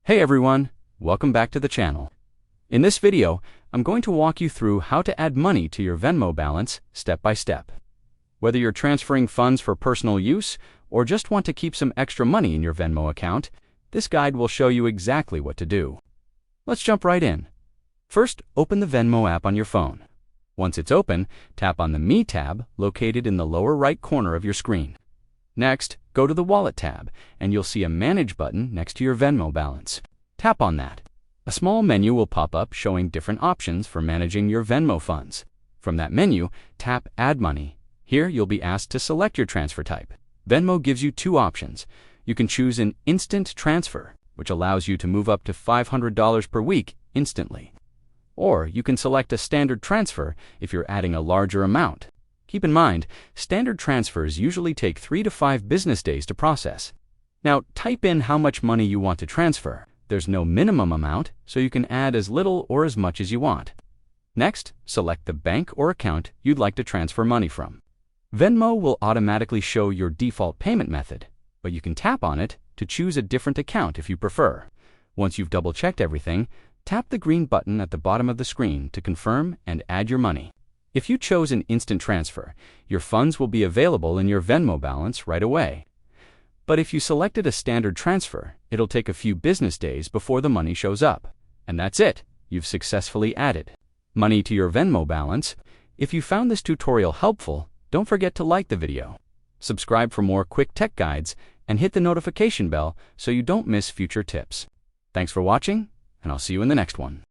Hey everyone, welcome back to the channel. In this video, I'm going to walk you through how to add money to your Venmo balance step by step. Whether you're transferring funds for personal use or just want to keep some extra money in your Venmo account, this guide will show you exactly what to do. Let's jump right in. First, open the Venmo app on your phone. Once it's open, tap on the Me tab located in the lower right corner of your screen. Next, go to the Wallet tab, and you'll see a Manage button next to your Venmo balance. Tap on that. A small menu will pop up showing different options for managing your Venmo funds. From that menu, tap Add Money. Here, you'll be asked to select your transfer type. Venmo gives you two options. You can choose an instant transfer, which allows you to move up to $500 per week instantly. Or you can select a standard transfer if you're adding a larger amount. Keep in mind, standard transfers usually take 3 to 5 business days to process. Now, type in how much money you want to transfer. There's no minimum amount, so you can add as little or as much as you want. Next, select the bank or account you'd like to transfer money from. Venmo will automatically show your default payment method, but you can tap on it to choose a different account if you prefer. Once you've double-checked everything, tap the green button at the bottom of the screen to confirm and add your money. If you chose an instant transfer, your funds will be available in your Venmo balance right away. But if you selected a standard transfer, it'll take a few business days before the money shows up. And that's it. You've successfully added money to your Venmo balance. If you found this tutorial helpful, don't forget to like the video, subscribe for more quick tech guides, and hit the notification bell so you don't miss future tips. Thanks for watching, and I'll see you in the next one.